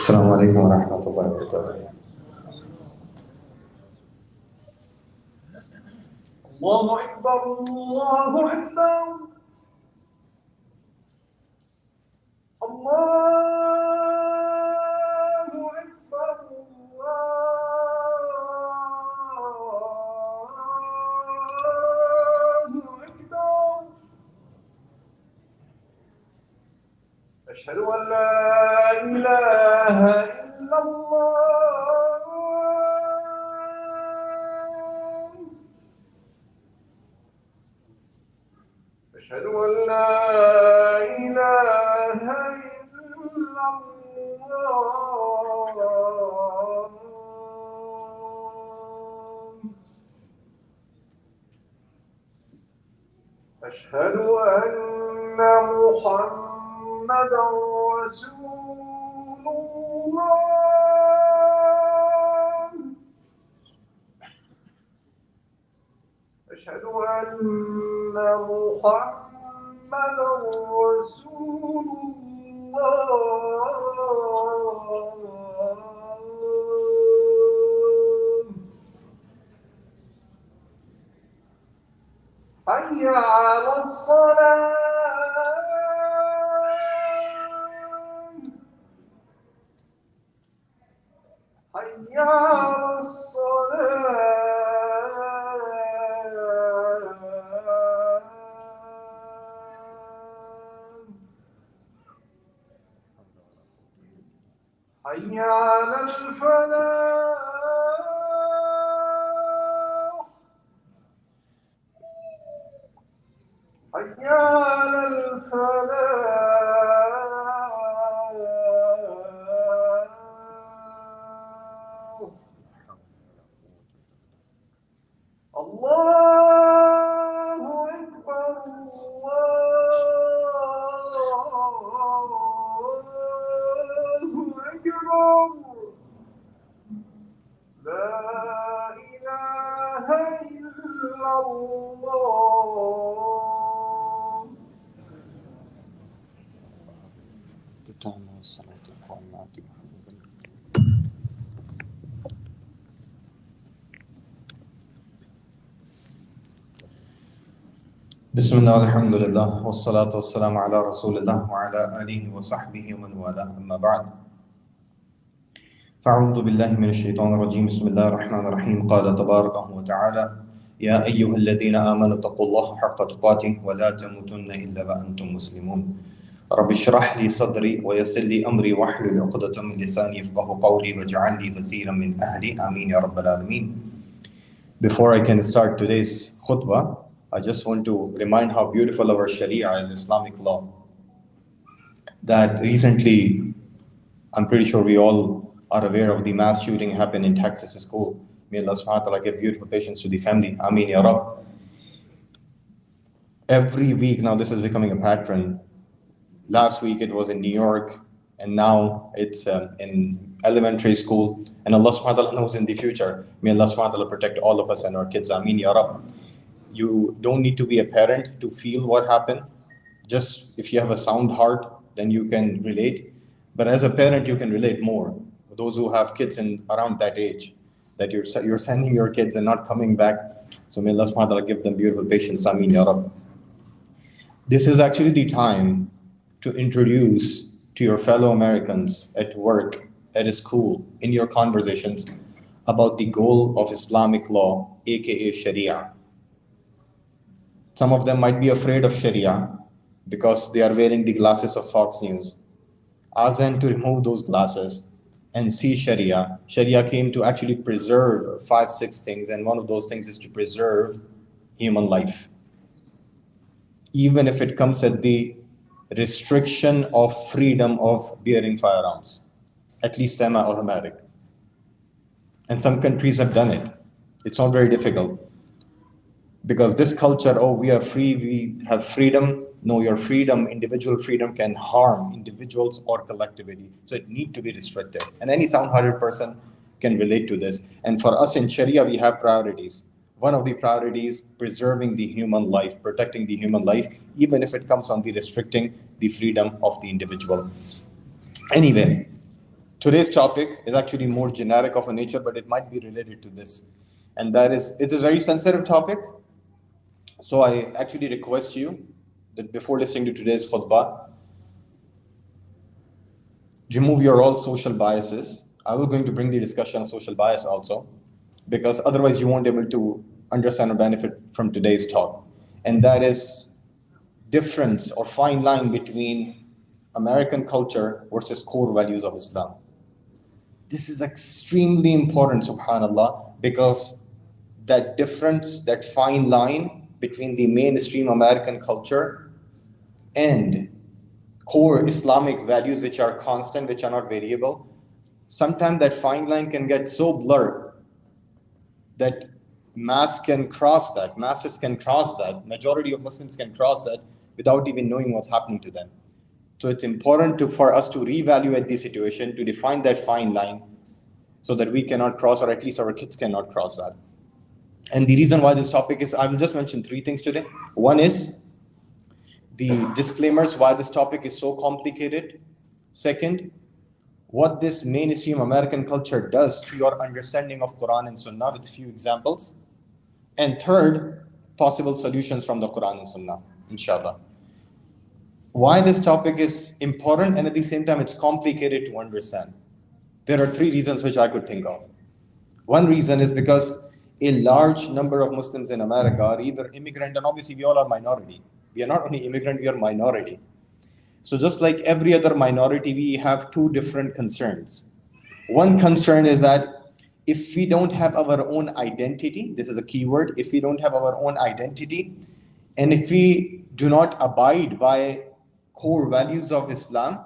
السلام عليكم ورحمة الله وبركاته. الله أكبر الله أكبر الله أكبر الله أكبر. أشهد أن لا إله إلا الله. أشهد أن لا إله إلا الله. أشهد أن محمدًا رسول الله. أشهد أن محمدًا رسول الله. حي على الصلاة. حي على الصلاة. حي على الفلاح. حي على الفلاح. الله أكبر الله أكبر. لا إله إلا الله. تتم الصلاة القائمة. بسم الله والحمد لله والصلاة والسلام على رسول الله وعلى آله وصحبه ومن والاه أما بعد فأعوذ بالله من الشيطان الرجيم بسم الله الرحمن الرحيم قال تبارك وتعالى يا أيها الذين آمنوا اتقوا الله حق تقاته ولا تموتن إلا وأنتم مسلمون رب اشرح لي صدري ويسر لي أمري واحلل عقدة من لساني يفقهوا قولي واجعل لي وزيرا من أهلي آمين يا رب العالمين. Before I can start today's khutbah, I just want to remind how beautiful our Sharia is, Islamic law. that recently, I'm pretty sure we all are aware of the mass shooting happened in Texas school. May Allah subhanahu wa ta'ala give beautiful patience to the family. Ameen ya Rab. Every week now, this is becoming a pattern. Last week it was in New York, and now it's in elementary school. And Allah subhanahu wa ta'ala knows in the future. May Allah subhanahu wa ta'ala protect all of us and our kids. Ameen ya Rab. You don't need to be a parent to feel what happened. Just if you have a sound heart, then you can relate. But as a parent, you can relate more. Those who have kids in around that age, that you're sending your kids and not coming back. So may Allah subhanahu wa ta'ala give them beautiful patience. Ameen ya Rab. This is actually the time to introduce to your fellow Americans at work, at school, in your conversations about the goal of Islamic law, aka Sharia. Some of them might be afraid of Sharia because they are wearing the glasses of Fox News. Ask them to remove those glasses and see Sharia. Sharia came to actually preserve 5-6 things, and one of those things is to preserve human life. Even if it comes at the restriction of freedom of bearing firearms, at least semi-automatic. And some countries have done it. It's not very difficult. Because this culture, oh, we are free, we have freedom. No, your freedom, individual freedom, can harm individuals or collectivity. So it needs to be restricted. And any sound-hearted person can relate to this. And for us in Sharia, we have priorities. One of the priorities, preserving the human life, protecting the human life, even if it comes on the restricting the freedom of the individual. Anyway, today's topic is actually more generic of a nature, but it might be related to this. And that is, it's a very sensitive topic. So I actually request you that before listening to today's khutbah, remove your all social biases. I will going to bring the discussion of social bias also, because otherwise you won't be able to understand or benefit from today's talk. And that is difference or fine line between American culture versus core values of Islam. This is extremely important, subhanAllah, because that difference, that fine line between the mainstream American culture and core Islamic values, which are constant, which are not variable, sometimes that fine line can get so blurred that masses can cross that, majority of Muslims can cross that without even knowing what's happening to them. So it's important for us to reevaluate the situation, to define that fine line so that we cannot cross, or at least our kids cannot cross that. And the reason why this topic is, I will just mention 3 things today. One is the disclaimers, why this topic is so complicated. Second, what this mainstream American culture does to your understanding of Quran and Sunnah with a few examples. And third, possible solutions from the Quran and Sunnah, inshallah. Why this topic is important and at the same time it's complicated to understand. There are 3 reasons which I could think of. One reason is because a large number of Muslims in America are either immigrant, and obviously we all are minority. We are not only immigrant, we are minority. So just like every other minority, we have 2 different concerns. One concern is that if we don't have our own identity, this is a key word, if we don't have our own identity, and if we do not abide by core values of Islam,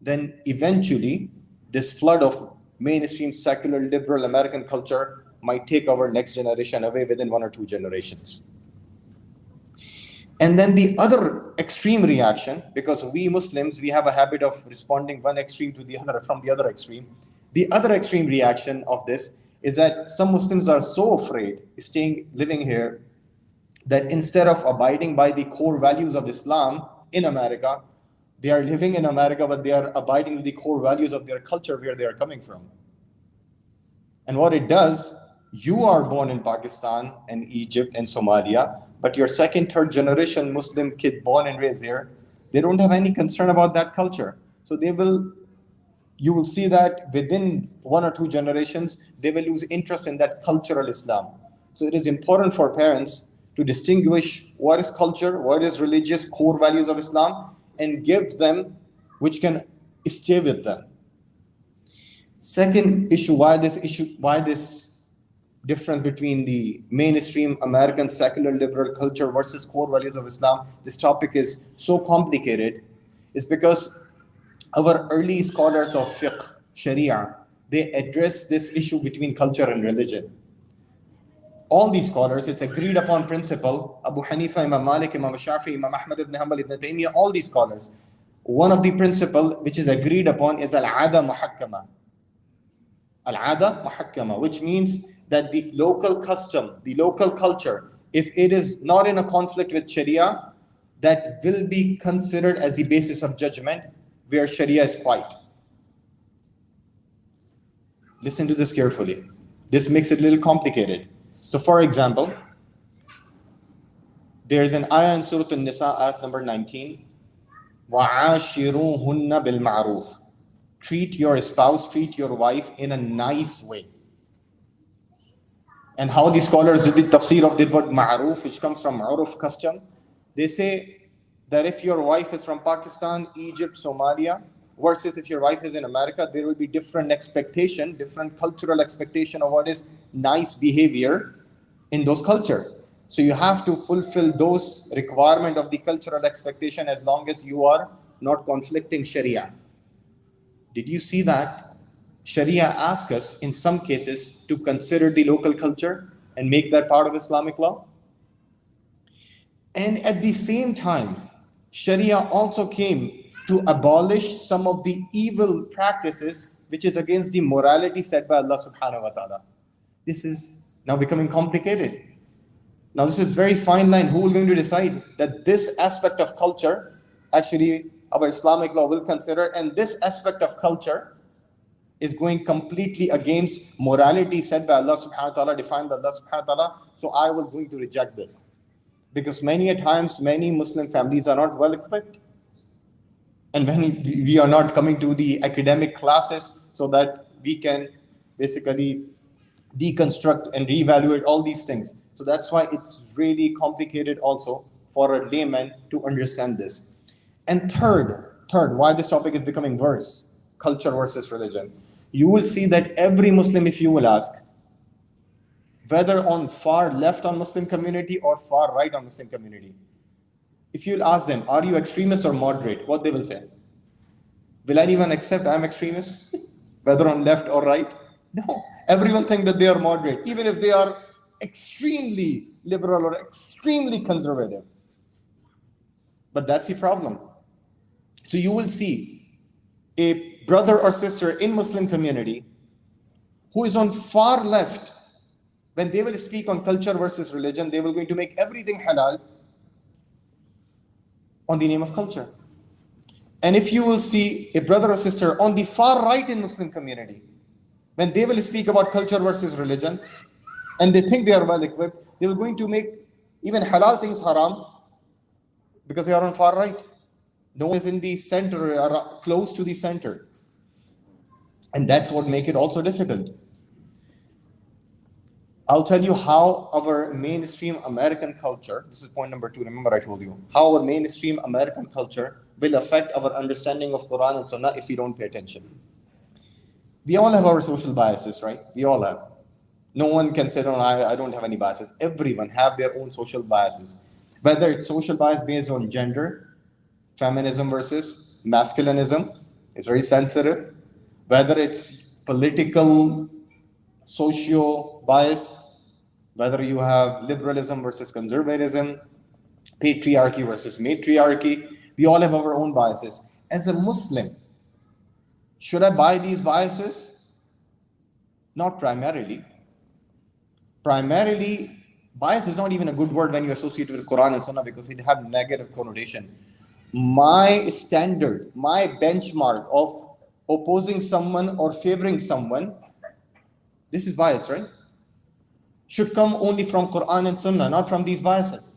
then eventually this flood of mainstream secular liberal American culture might take our next generation away within 1 or 2 generations. And then the other extreme reaction, because we Muslims, we have a habit of responding one extreme to the other from the other extreme. The other extreme reaction of this is that some Muslims are so afraid living here that instead of abiding by the core values of Islam in America, they are living in America, but they are abiding with the core values of their culture where they are coming from. And what it does, you are born in Pakistan and Egypt and Somalia, but your 2nd, 3rd generation Muslim kid born and raised here, they don't have any concern about that culture. So you will see that within 1 or 2 generations, they will lose interest in that cultural Islam. So it is important for parents to distinguish what is culture, what is religious core values of Islam, and give them which can stay with them. Second issue, why this difference between the mainstream American secular liberal culture versus core values of Islam, this topic is so complicated, is because Our early scholars of fiqh, sharia, they address this issue between culture and religion. All these scholars, it's agreed upon principle. Abu Hanifa, Imam Malik, Imam Shafi, Imam Ahmad ibn Hanbal, Ibn Taymiyyah, all these scholars. One of the principle which is agreed upon is al-ada muhakkama. Al-ada muhakkama, which means that the local custom, the local culture, if it is not in a conflict with Sharia, that will be considered as the basis of judgment where Sharia is quiet. Listen to this carefully. This makes it a little complicated. So for example, there's an ayah in Surah An-Nisa, ayat number 19. وَعَاشِرُوهُنَّ بِالْمَعْرُوفِ. Treat your spouse, treat your wife in a nice way. And how the scholars did the tafsir of the word ma'ruf, which comes from uruf, custom. They say that if your wife is from Pakistan, Egypt, Somalia, versus if your wife is in America, there will be different expectation, different cultural expectation of what is nice behavior in those cultures. So you have to fulfill those requirements of the cultural expectation as long as you are not conflicting Sharia. Did you see that? Sharia asks us in some cases to consider the local culture and make that part of Islamic law. And at the same time, Sharia also came to abolish some of the evil practices which is against the morality set by Allah subhanahu wa ta'ala. This is now becoming complicated. Now this is very fine line. Who is going to decide that this aspect of culture, actually our Islamic law will consider, and this aspect of culture is going completely against morality set by Allah subhanahu wa ta'ala, defined by Allah subhanahu wa ta'ala. So I will going to reject this. Because many a times, many Muslim families are not well equipped. And when we are not coming to the academic classes so that we can basically deconstruct and reevaluate all these things. So that's why it's really complicated also for a layman to understand this. And third, why this topic is becoming worse, culture versus religion. You will see that every Muslim, if you will ask, whether on far left on Muslim community or far right on Muslim community, if you'll ask them, are you extremist or moderate? What they will say? Will anyone accept I'm extremist? Whether on left or right? No. Everyone thinks that they are moderate, even if they are extremely liberal or extremely conservative. But that's the problem. So you will see a brother or sister in Muslim community who is on far left. When they will speak on culture versus religion, they will going to make everything halal on the name of culture. And if you will see a brother or sister on the far right in Muslim community, when they will speak about culture versus religion, and they think they are well equipped, they will going to make even halal things haram because they are on far right. No one is in the center or close to the center. And that's what makes it also difficult. I'll tell you how our mainstream American culture, this is point number 2, remember I told you, how our mainstream American culture will affect our understanding of Quran and Sunnah if we don't pay attention. We all have our social biases, right? We all have. No one can say, no, I don't have any biases. Everyone have their own social biases. Whether it's social bias based on gender, feminism versus masculinism, it's very sensitive. Whether it's political, socio bias, whether you have liberalism versus conservatism, patriarchy versus matriarchy, we all have our own biases. As a Muslim, should I buy these biases? Not primarily. Primarily, bias is not even a good word when you associate it with Quran and Sunnah because it has negative connotation. My standard, my benchmark of opposing someone or favoring someone, this is bias, right? Should come only from Quran and Sunnah, not from these biases,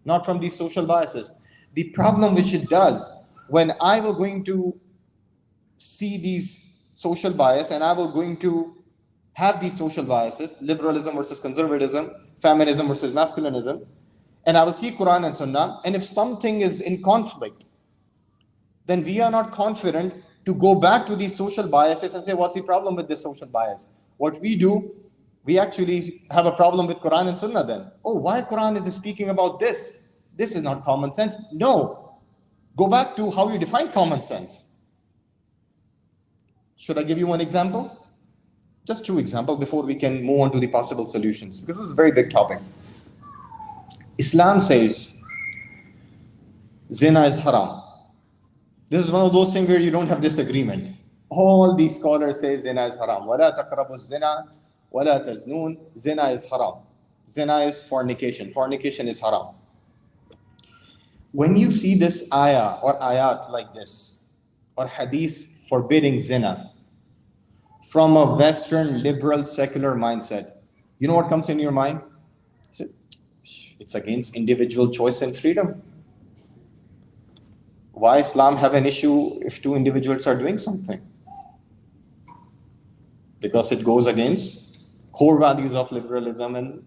not from these social biases. The problem which it does, when I will going to see these social bias and I will going to have these social biases, liberalism versus conservatism, feminism versus masculinism, and I will see Quran and Sunnah, and if something is in conflict, then we are not confident to go back to these social biases and say, what's the problem with this social bias? What we do, we actually have a problem with Quran and Sunnah then. Oh, why Quran is speaking about this? This is not common sense. No. Go back to how you define common sense. Should I give you one example? Just two examples before we can move on to the possible solutions, because this is a very big topic. Islam says zina is haram. This is one of those things where you don't have disagreement. All these scholars say zina is haram. وَلَا تَقْرَبُوا الزِّنَا وَلَا تَزْنُونَ. Zina is haram. Zina is fornication. Fornication is haram. When you see this ayah or ayat like this, or hadith forbidding zina, from a Western liberal secular mindset, you know what comes in your mind? It's against individual choice and freedom. Why Islam have an issue if two individuals are doing something? Because it goes against core values of liberalism and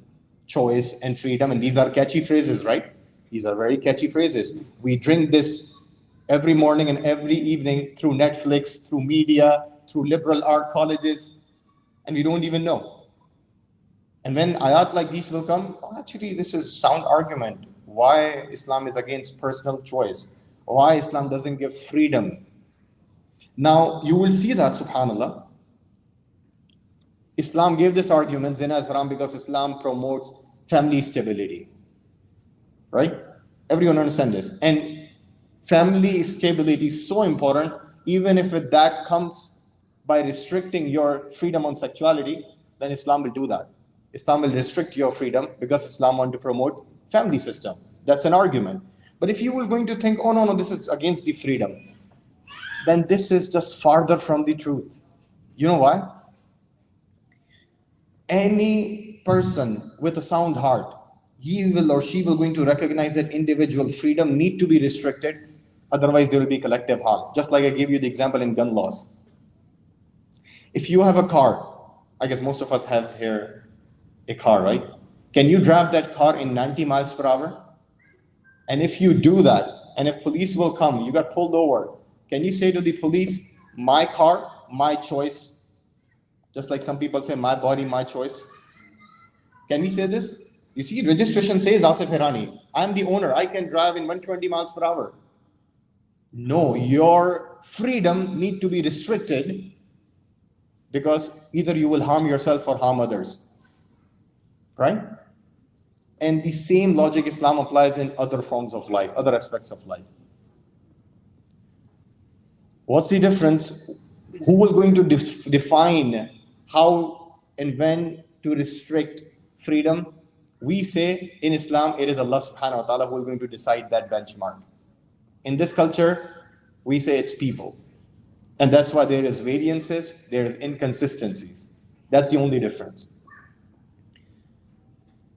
choice and freedom. And these are catchy phrases, right? These are very catchy phrases. We drink this every morning and every evening through Netflix, through media, through liberal art colleges, and we don't even know. And when ayat like these will come, actually this is sound argument. Why Islam is against personal choice. Why Islam doesn't give freedom. Now you will see that, subhanAllah, Islam gave this argument, zina is haram, because Islam promotes family stability. Right? Everyone understand this. And family stability is so important, even if that comes by restricting your freedom on sexuality, then Islam will do that. Islam will restrict your freedom because Islam wants to promote family system. That's an argument. But if you were going to think, oh no, this is against the freedom, then this is just farther from the truth. You know why? Any person with a sound heart, he will or she will going to recognize that individual freedom need to be restricted, otherwise there will be collective harm. Just like I gave you the example in gun laws. If you have a car, I guess most of us have here a car, right? Can you drive that car in 90 miles per hour? And if you do that, and if police will come, you got pulled over, can you say to the police, my car, my choice? Just like some people say, my body, my choice. Can we say this? You see, registration says Asif Hirani, I'm the owner, I can drive in 120 miles per hour. No, your freedom need to be restricted, because either you will harm yourself or harm others, right? And the same logic Islam applies in other forms of life, other aspects of life. What's the difference? Who will going to define how and when to restrict freedom? We say in Islam, it is Allah subhanahu wa ta'ala who is going to decide that benchmark. In this culture, we say it's people. And that's why there is variances, there is inconsistencies. That's the only difference.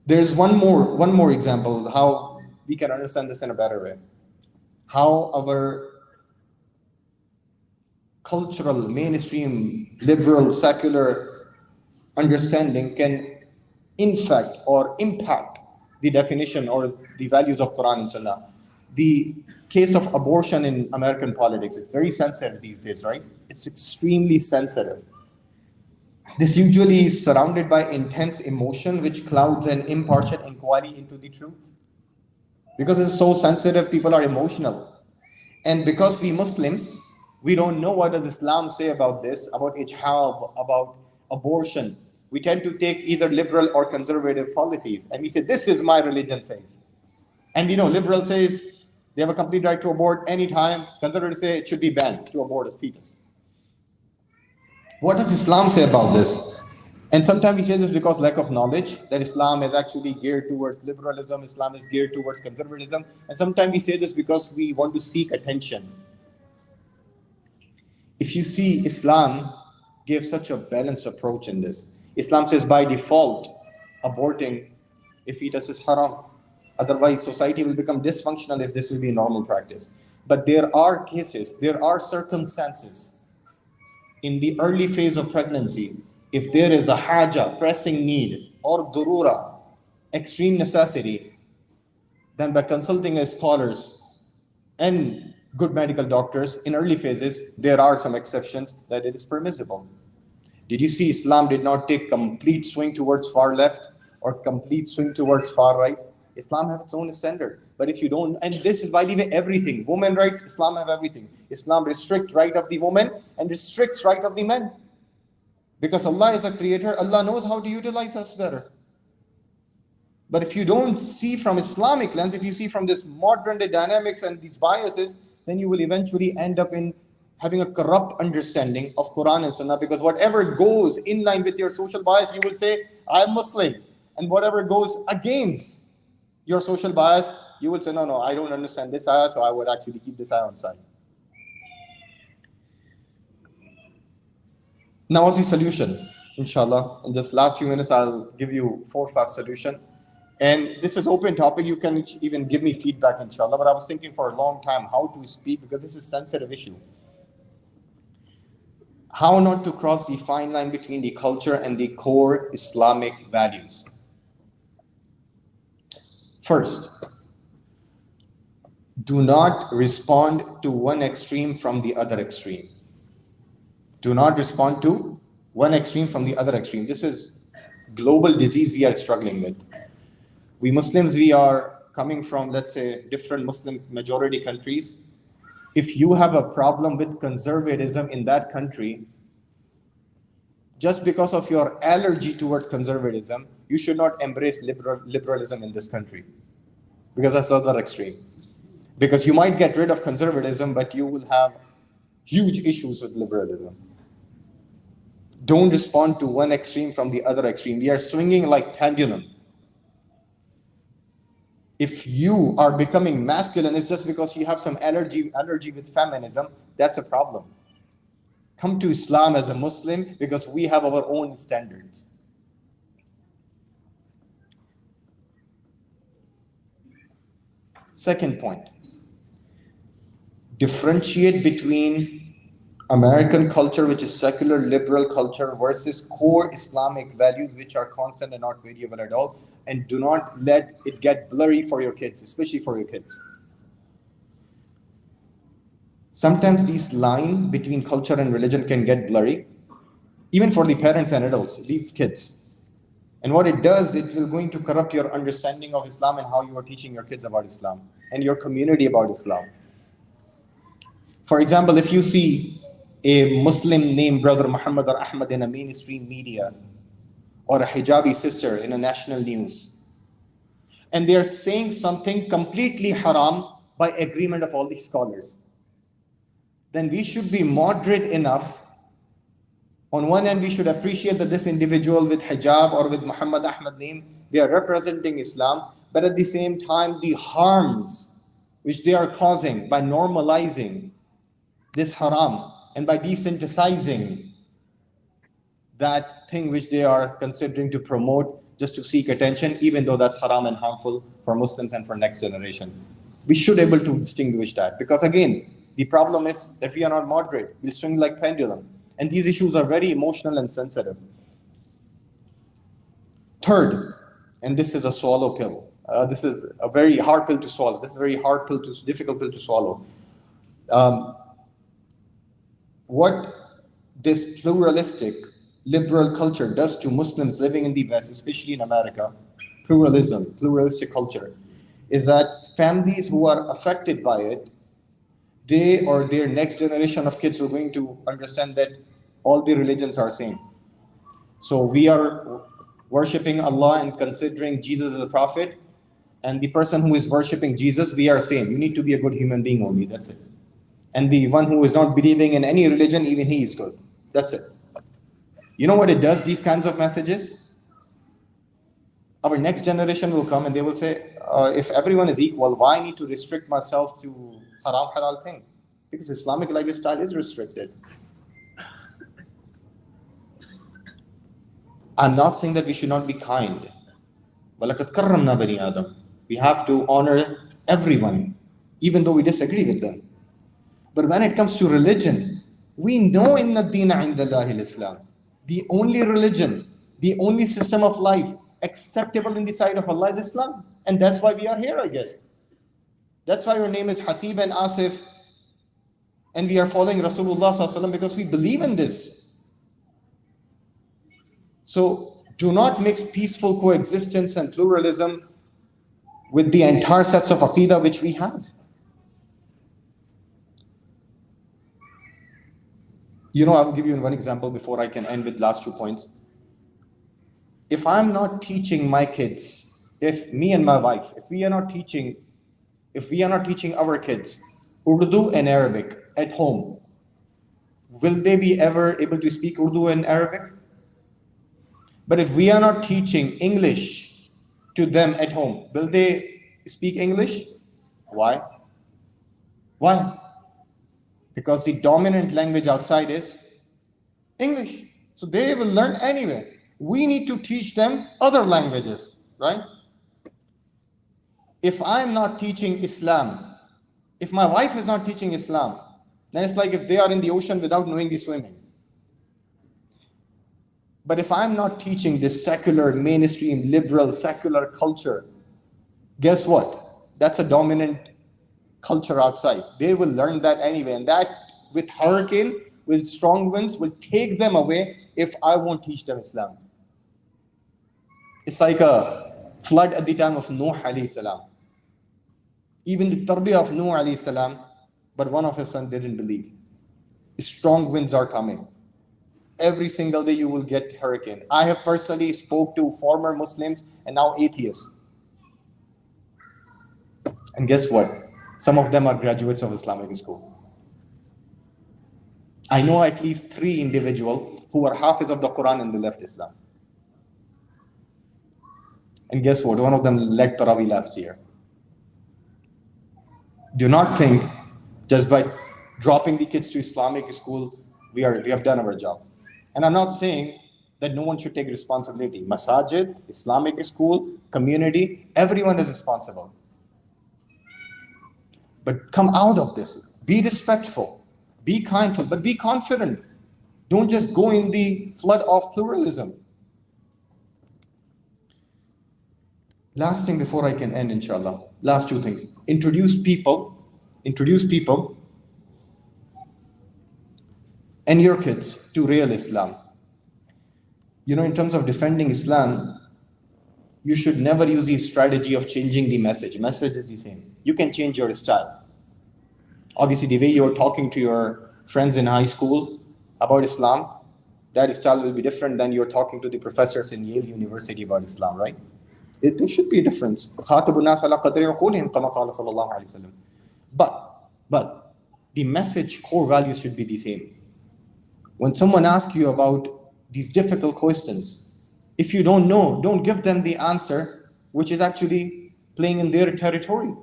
There's one more example how we can understand this in a better way. How our cultural, mainstream, liberal, secular understanding can infect or impact the definition or the values of Quran and Sunnah. The case of abortion in American politics, it's very sensitive these days, right? It's extremely sensitive. This usually is surrounded by intense emotion, which clouds an impartial inquiry into the truth. Because it's so sensitive, people are emotional. And because we Muslims, we don't know what does Islam say about this, about ijhab, about abortion. We tend to take either liberal or conservative policies. And we say, this is my religion says. And liberal says they have a complete right to abort anytime. Conservatives say it should be banned to abort a fetus. What does Islam say about this? And sometimes we say this because lack of knowledge, that Islam is actually geared towards liberalism, Islam is geared towards conservatism. And sometimes we say this because we want to seek attention. If you see, Islam gives such a balanced approach in this. Islam says by default, aborting a fetus is haram. Otherwise, society will become dysfunctional if this will be a normal practice. But there are cases, there are circumstances in the early phase of pregnancy, if there is a haja, pressing need, or durura, extreme necessity, then by consulting as scholars and good medical doctors in early phases, there are some exceptions that it is permissible. Did you see Islam did not take complete swing towards far left or complete swing towards far right? Islam have its own standard. But if you don't, and this is by the way everything, women rights, Islam have everything. Islam restricts right of the woman and restricts right of the men. Because Allah is a creator, Allah knows how to utilize us better. But if you don't see from Islamic lens, if you see from this modern day dynamics and these biases, then you will eventually end up in having a corrupt understanding of Quran and Sunnah, because whatever goes in line with your social bias, you will say, I'm Muslim. And whatever goes against your social bias, you will say, no, I don't understand this ayah, so I would actually keep this ayah on side. Now, what's the solution? Inshallah, in this last few minutes, I'll give you 4 or 5 solutions. And this is open topic. You can even give me feedback, inshallah. But I was thinking for a long time how to speak, because this is a sensitive issue. How not to cross the fine line between the culture and the core Islamic values. First, do not respond to one extreme from the other extreme. Do not respond to one extreme from the other extreme. This is global disease we are struggling with. We Muslims, we are coming from, let's say, different Muslim majority countries. If you have a problem with conservatism in that country, just because of your allergy towards conservatism, you should not embrace liberalism in this country, because that's the other extreme. Because you might get rid of conservatism, but you will have huge issues with liberalism. Don't respond to one extreme from the other extreme. We are swinging like pendulum. If you are becoming masculine, it's just because you have some allergy with feminism. That's a problem. Come to Islam as a Muslim, because we have our own standards. Second point, differentiate between American culture, which is secular liberal culture, versus core Islamic values, which are constant and not variable at all. And do not let it get blurry for your kids, especially for your kids. Sometimes this line between culture and religion can get blurry, even for the parents and adults, leave kids. And what it does, it will going to corrupt your understanding of Islam and how you are teaching your kids about Islam and your community about Islam. For example, if you see a Muslim named Brother Muhammad or Ahmad in a mainstream media, or a hijabi sister in a national news, and they are saying something completely haram by agreement of all the scholars, then we should be moderate enough. On one end, we should appreciate that this individual with hijab or with Muhammad Ahmad name, they are representing Islam, but at the same time, the harms which they are causing by normalizing this haram and by desensitizing that thing which they are considering to promote just to seek attention, even though that's haram and harmful for Muslims and for next generation. We should be able to distinguish that, because again, the problem is that we are not moderate. We swing like pendulum. And these issues are very emotional and sensitive. Third, and this is a swallow pill. This is a very hard pill to swallow. This is a very difficult pill to swallow. What this pluralistic liberal culture does to Muslims living in the West, especially in America, pluralistic culture, is that families who are affected by it, they or their next generation of kids are going to understand that all the religions are same. So we are worshipping Allah and considering Jesus as a prophet, and the person who is worshipping Jesus, we are same. You need to be a good human being only, that's it. And the one who is not believing in any religion, even he is good. That's it. You know what it does, these kinds of messages? Our next generation will come and they will say, if everyone is equal, why I need to restrict myself to haram halal thing? Because Islamic lifestyle is restricted. I'm not saying that we should not be kind. وَلَقَدْ كَرَّمْنَا بَنِي آدَمَ. We have to honor everyone, even though we disagree with them. But when it comes to religion, we know إِنَّ الدِّينَ عِنْدَ اللَّهِ الْإِسْلَامِ. The only religion, the only system of life acceptable in the sight of Allah is Islam. And that's why we are here, I guess. That's why our name is Hasib and Asif. And we are following Rasulullah ﷺ because we believe in this. So do not mix peaceful coexistence and pluralism with the entire sets of aqidah which we have. I will give you one example before I can end with last 2 points. If I'm not teaching my kids, if me and my wife, if we are not teaching our kids Urdu and Arabic at home, will they be ever able to speak Urdu and Arabic? But if we are not teaching English to them at home, will they speak English? Why? Why? Because the dominant language outside is English. So they will learn anyway. We need to teach them other languages, right? If I'm not teaching Islam, if my wife is not teaching Islam, then it's like if they are in the ocean without knowing the swimming. But if I'm not teaching this secular, mainstream, liberal, secular culture, guess what? That's a dominant culture outside. They will learn that anyway. And that, with hurricane, with strong winds, will take them away if I won't teach them Islam. It's like a flood at the time of Nuh alayhi salam. Even the tarbiyah of Nuh alayhi salam, but one of his sons didn't believe. Strong winds are coming. Every single day you will get hurricane. I have personally spoke to former Muslims and now atheists. And guess what? Some of them are graduates of Islamic school. I know at least 3 individuals who are Hafiz of the Quran and they left Islam. And guess what? One of them led Tarawih last year. Do not think just by dropping the kids to Islamic school, we have done our job. And I'm not saying that no one should take responsibility. Masajid, Islamic school, community, everyone is responsible. But come out of this. Be respectful. Be kindful, but be confident. Don't just go in the flood of pluralism. Last thing before I can end, inshallah. Last 2 things. Introduce people and your kids to real Islam. In terms of defending Islam, you should never use the strategy of changing the message. Message is the same. You can change your style. Obviously, the way you're talking to your friends in high school about Islam, that style will be different than you're talking to the professors in Yale University about Islam, right? There should be a difference. But the message, core values should be the same. When someone asks you about these difficult questions, if you don't know, don't give them the answer which is actually playing in their territory.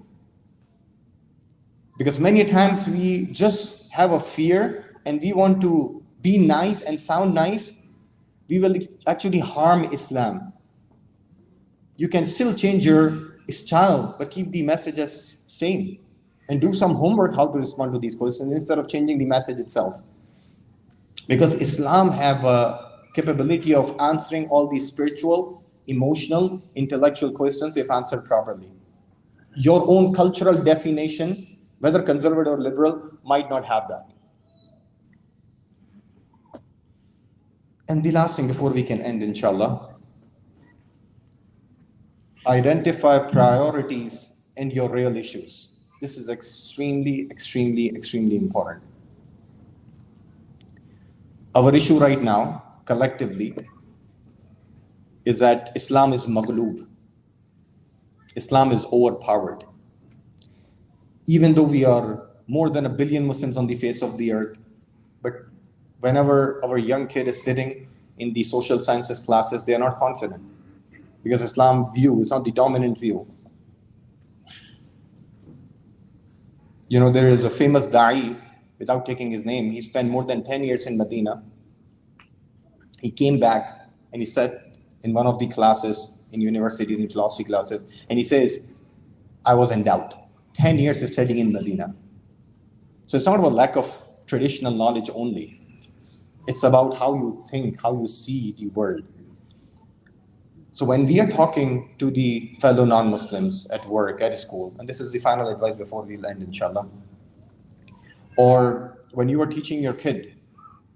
Because many times we just have a fear and we want to be nice and sound nice. We will actually harm Islam. You can still change your style, but keep the message as same. And do some homework how to respond to these questions instead of changing the message itself. Because Islam have a capability of answering all these spiritual, emotional, intellectual questions if answered properly. Your own cultural definition, whether conservative or liberal, might not have that. And the last thing before we can end, inshallah, identify priorities and your real issues. This is extremely, extremely, extremely important. Our issue right now, collectively, is that Islam is maghloob. Islam is overpowered. Even though we are more than 1 billion Muslims on the face of the earth, but whenever our young kid is sitting in the social sciences classes, they are not confident. Because Islam view is not the dominant view. There is a famous da'i, without taking his name, he spent more than 10 years in Medina. He came back and he said in one of the classes in university, in philosophy classes, and he says, I was in doubt. 10 years studying in Medina. So it's not about lack of traditional knowledge only. It's about how you think, how you see the world. So when we are talking to the fellow non-Muslims at work, at school, and this is the final advice before we'll end, inshallah, or when you are teaching your kid,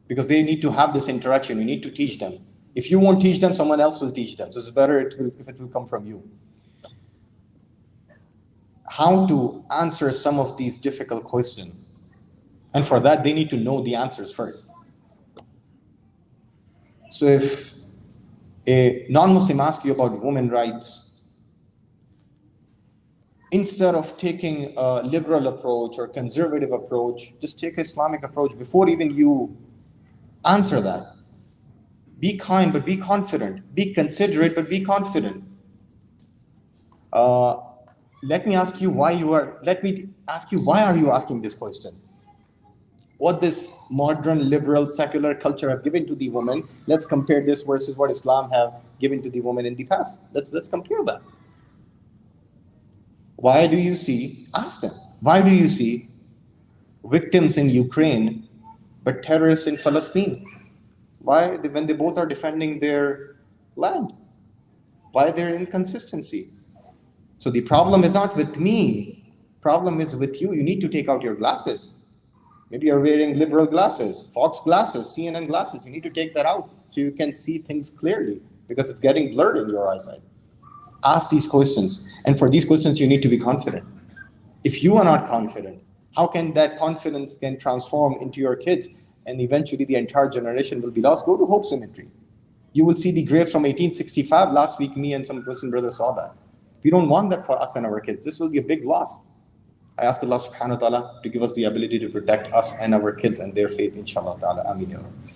because they need to have this interaction, you need to teach them. If you won't teach them, someone else will teach them. So it's better if it will come from you. how to answer some of these difficult questions. And for that, they need to know the answers first. So if a non-Muslim asks you about women rights, instead of taking a liberal approach or conservative approach, just take an Islamic approach before even you answer that. Be kind, but be confident. Be considerate, but be confident. Let me ask you why are you asking this question? What this modern, liberal, secular culture have given to the woman, let's compare this versus what Islam have given to the woman in the past. Let's compare that. Why do you see, ask them, why do you see victims in Ukraine but terrorists in Palestine? Why, when they both are defending their land? Why their inconsistency? So the problem is not with me. Problem is with you. You need to take out your glasses. Maybe you're wearing liberal glasses, Fox glasses, CNN glasses. You need to take that out so you can see things clearly, because it's getting blurred in your eyesight. Ask these questions. And for these questions, you need to be confident. If you are not confident, how can that confidence can transform into your kids? And eventually the entire generation will be lost. Go to Hope Cemetery. You will see the graves from 1865. Last week, me and some Muslim brothers saw that. We don't want that for us and our kids. This will be a big loss. I ask Allah subhanahu wa ta'ala to give us the ability to protect us and our kids and their faith, inshallah ta'ala. Ameen ya Rabbi.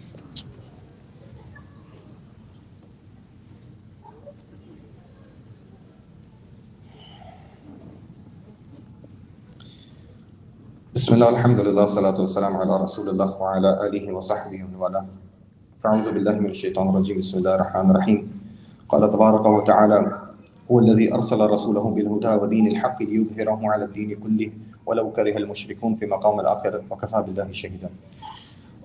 Bismillah, alhamdulillah, salatu wassalamu ala rasulillah wa ala alihi wa sahbihi wa wala. فأعوذ بالله من الشيطان الرجيم بسم الله الرحمن الرحيم قال تبارك وتعالى هو الذي أرسل رسوله بالهدى ودين الحق ليظهره على الدين كله ولو كره المشركون في مقام الآخرة وكفى بالله شهيدا.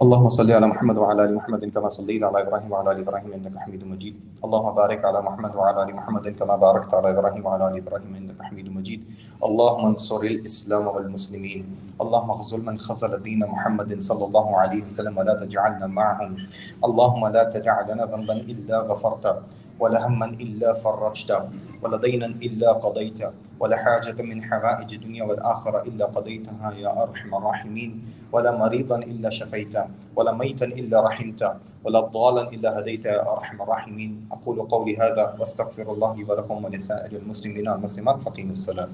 اللهم صل على محمد وعلى ال محمد كما صليت على ابراهيم وعلى ال ابراهيم انك حميد مجيد. اللهم بارك على محمد وعلى ال محمد كما باركت على ابراهيم وعلى ال ابراهيم انك حميد مجيد. اللهم انصر الاسلام والمسلمين. اللهم اخذل من خذل دين محمد صلى الله عليه وسلم ولا تجعلنا معهم. اللهم لا تدع لنا ذنبا الا غفرته ولا هما إلا فرجته ولا دينا إلا قضيته ولا حاجة من حوائج الدنيا والآخرة إلا قضيتها يا أرحم الراحمين ولا مريضا إلا شفيته ولا ميتا إلا رحمته ولا ضالا إلا هديته يا أرحم الراحمين. أقول قولي هذا واستغفر الله لي ولكم ولسائر المسلمين والمسلمات فقيم الصلاة.